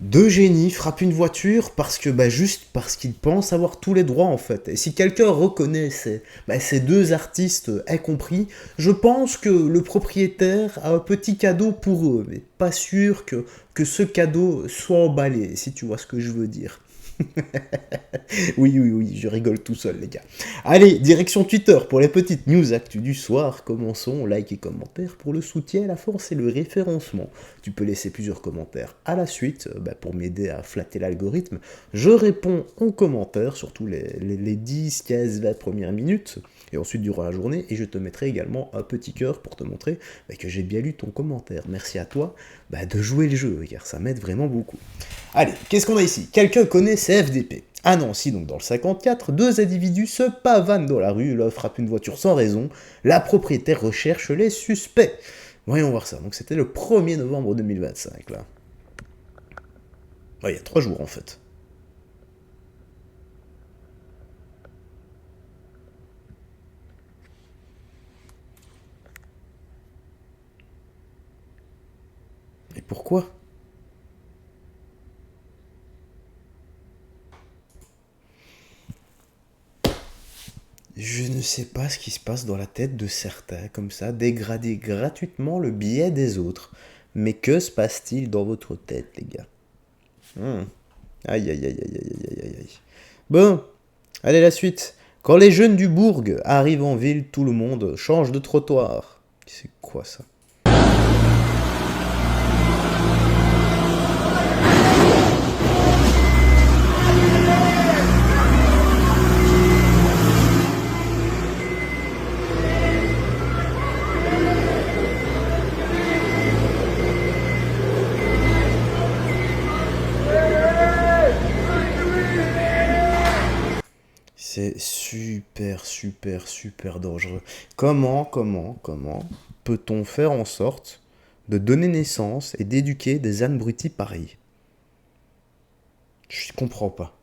Deux génies frappent une voiture parce que, juste parce qu'ils pensent avoir tous les droits en fait. Et si quelqu'un reconnaît ces deux artistes incompris, je pense que le propriétaire a un petit cadeau pour eux, mais pas sûr que ce cadeau soit emballé, si tu vois ce que je veux dire. Oui, oui, oui, je rigole tout seul, les gars. Allez, direction Twitter pour les petites news actu du soir. Commençons, like et commentaires pour le soutien, la force et le référencement. Tu peux laisser plusieurs commentaires à la suite pour m'aider à flatter l'algorithme. Je réponds en commentaire, surtout les 10, 15, 20 premières minutes, et ensuite durant la journée, et je te mettrai également un petit cœur pour te montrer que j'ai bien lu ton commentaire. Merci à toi de jouer le jeu, car ça m'aide vraiment beaucoup. Allez, qu'est-ce qu'on a ici? Quelqu'un connaît CFDP. À Nancy, donc dans le 54, deux individus se pavanent dans la rue, l'un frappe une voiture sans raison, la propriétaire recherche les suspects. Voyons voir ça, donc c'était le 1er novembre 2025, là. Ouais, il y a 3 jours en fait. Et pourquoi? Je ne sais pas ce qui se passe dans la tête de certains, comme ça, dégrader gratuitement le billet des autres. Mais que se passe-t-il dans votre tête, les gars? Aïe, aïe, aïe, aïe, aïe, aïe, aïe, aïe. Bon, allez, la suite. Quand les jeunes du bourg arrivent en ville, tout le monde change de trottoir. C'est quoi ça? C'est super, super, super dangereux. Comment peut-on faire en sorte de donner naissance et d'éduquer des abrutis pareils? Je comprends pas.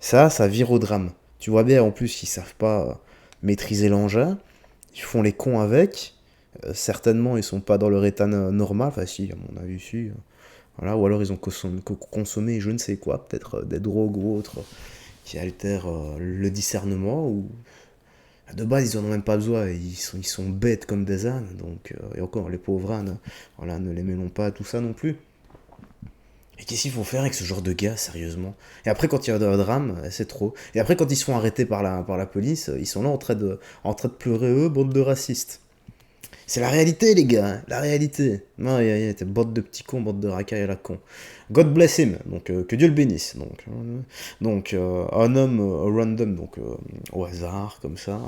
Ça vire au drame. Tu vois bien en plus qu'ils savent pas maîtriser l'engin, ils font les cons avec. Certainement ils sont pas dans leur état normal, enfin si, à mon avis si. Voilà, ou alors ils ont consommé je ne sais quoi, peut-être des drogues ou autres qui altèrent le discernement, ou de base ils en ont même pas besoin, ils sont bêtes comme des ânes, donc, et encore les pauvres ânes, voilà, ne les mêlons pas à tout ça non plus. Et qu'est-ce qu'il faut faire avec ce genre de gars, sérieusement? Et après, quand il y a un drame, c'est trop. Et après, quand ils se font arrêter par la police, ils sont là en train de pleurer, eux, bande de racistes. C'est la réalité, les gars, hein, la réalité. Non, t'es bande de petits cons, bande de racailles à la con. God bless him, donc que Dieu le bénisse. Donc, un homme random, donc au hasard, comme ça,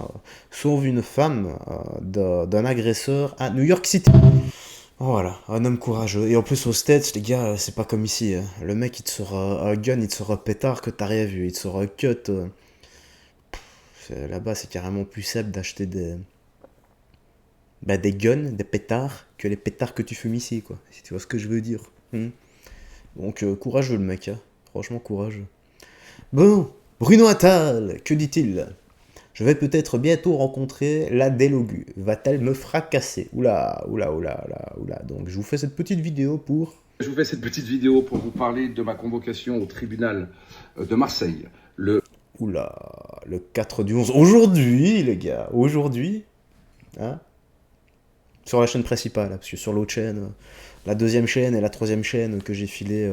sauve une femme d'un agresseur à New York City. Voilà, un homme courageux. Et en plus, aux States, les gars, c'est pas comme ici, hein. Le mec, il te sera un gun, il te sera pétard que t'as rien vu. Il te sera cut. Là-bas, c'est carrément plus simple d'acheter des guns, des pétards, que les pétards que tu fumes ici, quoi. Si tu vois ce que je veux dire. Donc, courageux, le mec, hein. Franchement, courageux. Bon, Bruno Attal, que dit-il? Je vais peut-être bientôt rencontrer la Délogu. Va-t-elle me fracasser? Oula, oula, oula, oula, oula. Donc, je vous fais cette petite vidéo pour... Je vous fais cette petite vidéo pour vous parler de ma convocation au tribunal de Marseille. Oula, le 4 du 11. Aujourd'hui, les gars, aujourd'hui, hein, sur la chaîne principale, parce que sur l'autre chaîne, la deuxième chaîne et la troisième chaîne que j'ai filé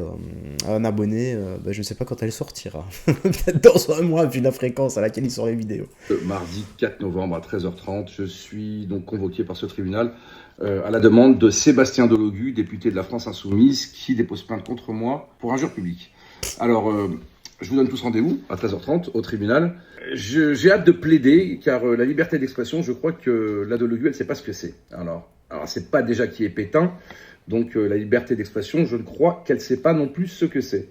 à un abonné, je ne sais pas quand elle sortira. Peut-être dans un mois, vu la fréquence à laquelle ils sortent les vidéos. Mardi 4 novembre à 13h30, je suis donc convoqué par ce tribunal à la demande de Sébastien Delogu, député de la France Insoumise, qui dépose plainte contre moi pour injure publique. Alors, je vous donne tous rendez-vous à 13h30 au tribunal. J'ai hâte de plaider, car la liberté d'expression, je crois que la Delogu, elle ne sait pas ce que c'est. Alors c'est pas déjà qui est Pétain, donc la liberté d'expression, je ne crois qu'elle ne sait pas non plus ce que c'est.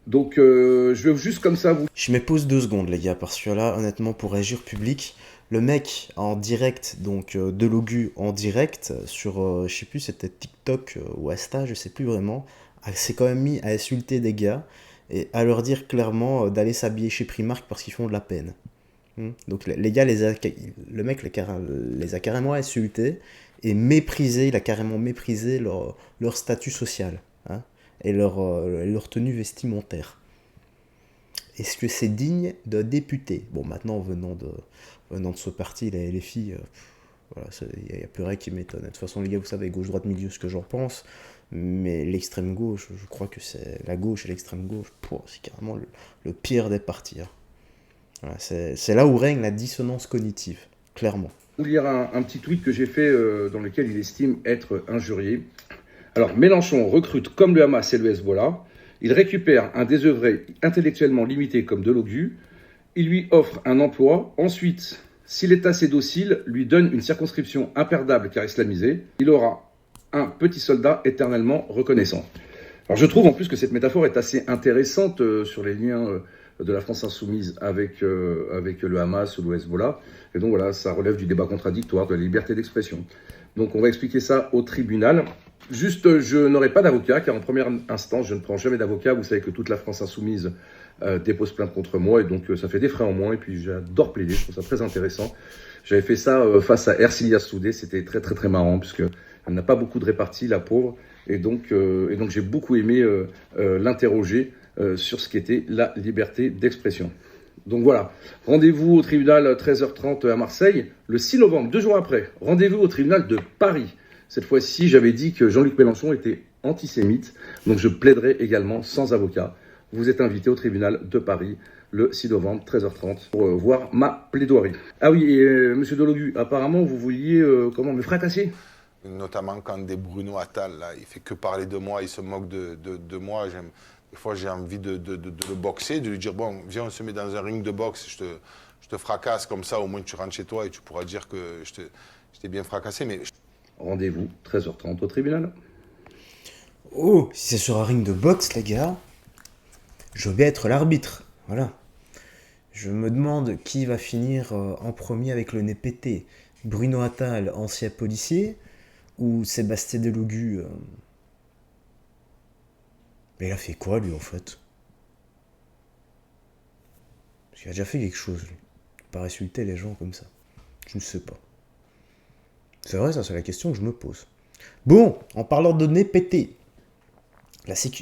Donc je vais juste comme ça vous... Je me pose 2 secondes, les gars, parce que là, honnêtement, pour injure publique, le mec en direct, donc Delogu en direct, sur, je sais plus, c'était TikTok ou Insta, je sais plus vraiment, s'est quand même mis à insulter des gars et à leur dire clairement d'aller s'habiller chez Primark parce qu'ils font de la peine. Donc les gars, le mec les a carrément insultés et méprisés, il a carrément méprisé leur statut social. Hein. et leur tenue vestimentaire. Est-ce que c'est digne d'un député? Bon, maintenant, venant de ce parti, les filles, voilà, il n'y a plus rien qui m'étonne. De toute façon, les gars, vous savez, gauche, droite, milieu, ce que j'en pense. Mais l'extrême gauche, je crois que c'est la gauche et l'extrême gauche, c'est carrément le pire des partis. Hein. Voilà, c'est là où règne la dissonance cognitive, clairement. Vous lire un petit tweet que j'ai fait dans lequel il estime être injurié. Alors, Mélenchon recrute comme le Hamas et le Hezbollah. Il récupère un désœuvré intellectuellement limité comme Delogu. Il lui offre un emploi. Ensuite, s'il est assez docile, lui donne une circonscription imperdable car islamisée. Il aura un petit soldat éternellement reconnaissant. Alors je trouve en plus que cette métaphore est assez intéressante sur les liens de la France insoumise avec le Hamas ou le Hezbollah. Et donc voilà, ça relève du débat contradictoire, de la liberté d'expression. Donc on va expliquer ça au tribunal. Juste, je n'aurai pas d'avocat, car en première instance, je ne prends jamais d'avocat. Vous savez que toute la France insoumise dépose plainte contre moi, et donc ça fait des frais en moins, et puis j'adore plaider, je trouve ça très intéressant. J'avais fait ça face à Ercilia Soudé, c'était très très très marrant, puisque elle n'a pas beaucoup de répartie, la pauvre, et donc j'ai beaucoup aimé l'interroger sur ce qu'était la liberté d'expression. Donc voilà, rendez-vous au tribunal 13h30 à Marseille, le 6 novembre, 2 jours après. Rendez-vous au tribunal de Paris. Cette fois-ci, j'avais dit que Jean-Luc Mélenchon était antisémite, donc je plaiderai également sans avocat. Vous êtes invité au tribunal de Paris le 6 novembre, 13h30, pour voir ma plaidoirie. Ah oui, et monsieur Delogu, apparemment, vous vouliez, me fracasser? Notamment quand des Bruno Attal, là, il fait que parler de moi, il se moque de moi. Des fois, j'ai envie de le boxer, de lui dire, bon, viens, on se met dans un ring de boxe, je te fracasse comme ça, au moins tu rentres chez toi et tu pourras dire que je t'ai bien fracassé. Mais... Rendez-vous, 13h30 au tribunal. Oh, si c'est sur un ring de boxe, les gars, je veux bien être l'arbitre. Voilà. Je me demande qui va finir en premier avec le nez pété. Bruno Attal, ancien policier, ou Sébastien Delogu Mais il a fait quoi, lui, en fait? Parce qu'il a déjà fait quelque chose, lui. Pas insulter les gens comme ça. Je ne sais pas. C'est vrai, ça, c'est la question que je me pose. Bon, en parlant de nez pété,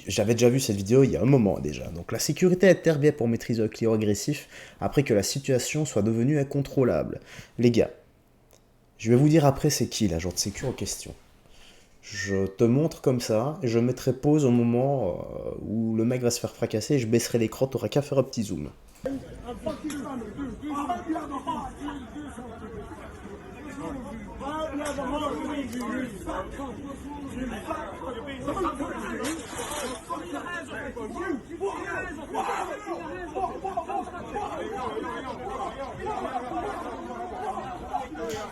j'avais déjà vu cette vidéo il y a un moment déjà. Donc la sécurité intervient pour maîtriser le client agressif après que la situation soit devenue incontrôlable. Les gars, je vais vous dire après c'est qui l'agent de sécu en question. Je te montre comme ça, et je mettrai pause au moment où le mec va se faire fracasser, et je baisserai l'écran, t'auras qu'à faire un petit zoom.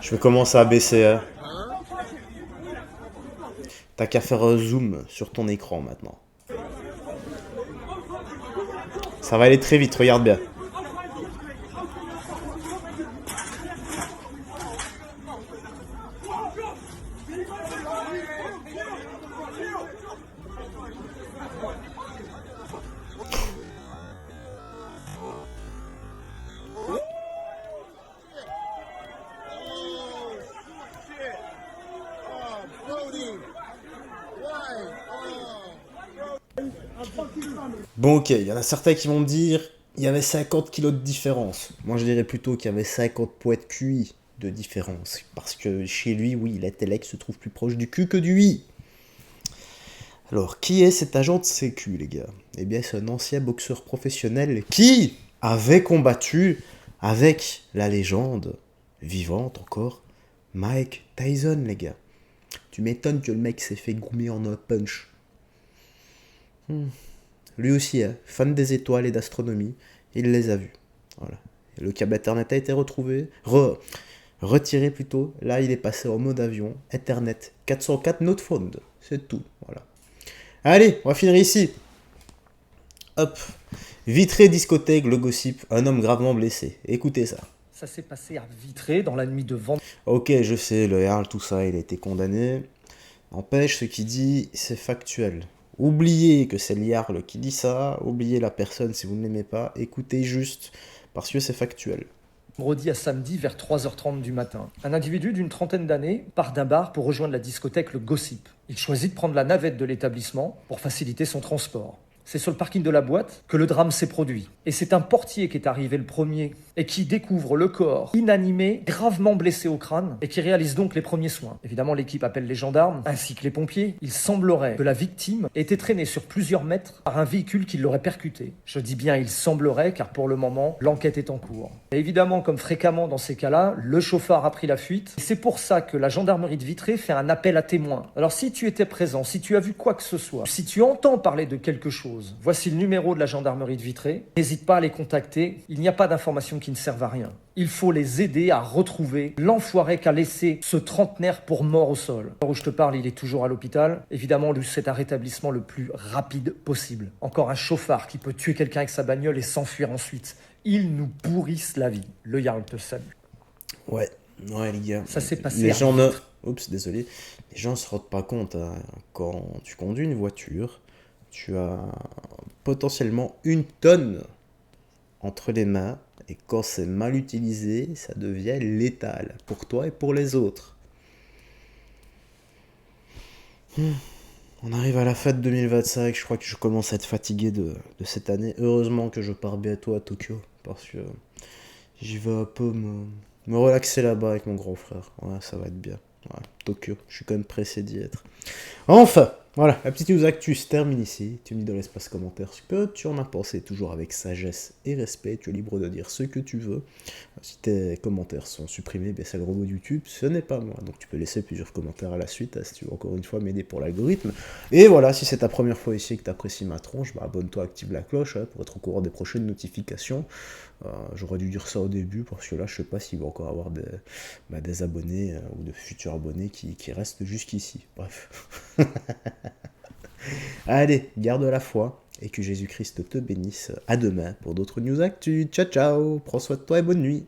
Je vais commencer à baisser. Hein. T'as qu'à faire un zoom sur ton écran maintenant. Ça va aller très vite, regarde bien. Bon ok, il y en a certains qui vont me dire il y avait 50 kilos de différence. Moi je dirais plutôt qu'il y avait 50 poids de QI de différence. Parce que chez lui, oui, l'intellect se trouve plus proche du cul que du i. Alors, qui est cet agent de sécu, les gars? Eh bien, c'est un ancien boxeur professionnel qui avait combattu avec la légende, vivante encore, Mike Tyson, les gars. Tu m'étonnes que le mec s'est fait goumer en un punch. Lui aussi, hein, fan des étoiles et d'astronomie, il les a vus. Voilà. Et le câble Internet a été retrouvé, retiré plutôt. Là, il est passé en mode avion, Ethernet 404 not found. C'est tout. Voilà. Allez, on va finir ici. Hop. Vitré, discothèque, le gossip, un homme gravement blessé. Écoutez ça. Ça s'est passé à Vitré, dans la nuit de vendredi. Ok, je sais, le Jarl, tout ça, il a été condamné. N'empêche, ce qu'il dit, c'est factuel. Oubliez que c'est le Jarl qui dit ça, oubliez la personne si vous ne l'aimez pas, écoutez juste, parce que c'est factuel. Vendredi à samedi vers 3h30 du matin. Un individu d'une trentaine d'années part d'un bar pour rejoindre la discothèque Le Gossip. Il choisit de prendre la navette de l'établissement pour faciliter son transport. C'est sur le parking de la boîte que le drame s'est produit. Et c'est un portier qui est arrivé le premier et qui découvre le corps inanimé, gravement blessé au crâne et qui réalise donc les premiers soins. Évidemment, l'équipe appelle les gendarmes ainsi que les pompiers. Il semblerait que la victime ait été traînée sur plusieurs mètres par un véhicule qui l'aurait percuté. Je dis bien il semblerait car pour le moment, l'enquête est en cours. Et évidemment, comme fréquemment dans ces cas-là, le chauffard a pris la fuite. Et c'est pour ça que la gendarmerie de Vitré fait un appel à témoins. Alors si tu étais présent, si tu as vu quoi que ce soit, si tu entends parler de quelque chose, voici le numéro de la gendarmerie de Vitré. N'hésite pas à les contacter. Il n'y a pas d'informations qui ne servent à rien. Il faut les aider à retrouver l'enfoiré qu'a laissé ce trentenaire pour mort au sol. Alors où je te parle, il est toujours à l'hôpital. Évidemment, lui, c'est un rétablissement le plus rapide possible. Encore un chauffard qui peut tuer quelqu'un avec sa bagnole et s'enfuir ensuite. Ils nous pourrissent la vie. Le Jarl te salue. Ouais, les gars. Ça s'est passé Les à gens ne... Vitré. Oups, désolé. Les gens se rendent pas compte, hein. Quand tu conduis une voiture, tu as potentiellement 1 tonne entre les mains, et quand c'est mal utilisé, ça devient létal pour toi et pour les autres. On arrive à la fête 2025, je crois que je commence à être fatigué de cette année. Heureusement que je pars bientôt à Tokyo, parce que j'y vais un peu me relaxer là-bas avec mon grand frère. Ouais, ça va être bien. Ouais, Tokyo, je suis quand même pressé d'y être. Enfin, voilà, la petite news actu se termine ici. Tu me dis dans l'espace commentaire ce que tu en as pensé, toujours avec sagesse et respect. Tu es libre de dire ce que tu veux. Si tes commentaires sont supprimés, ben c'est le robot de YouTube, ce n'est pas moi. Donc tu peux laisser plusieurs commentaires à la suite, si tu veux encore une fois m'aider pour l'algorithme. Et voilà, si c'est ta première fois ici et que tu apprécies ma tronche, bah abonne-toi, active la cloche pour être au courant des prochaines notifications. J'aurais dû dire ça au début, parce que là, je sais pas s'il va encore avoir des abonnés ou de futurs abonnés qui restent jusqu'ici. Bref. Allez, garde la foi et que Jésus-Christ te bénisse. À demain pour d'autres news actu. Ciao, ciao. Prends soin de toi et bonne nuit.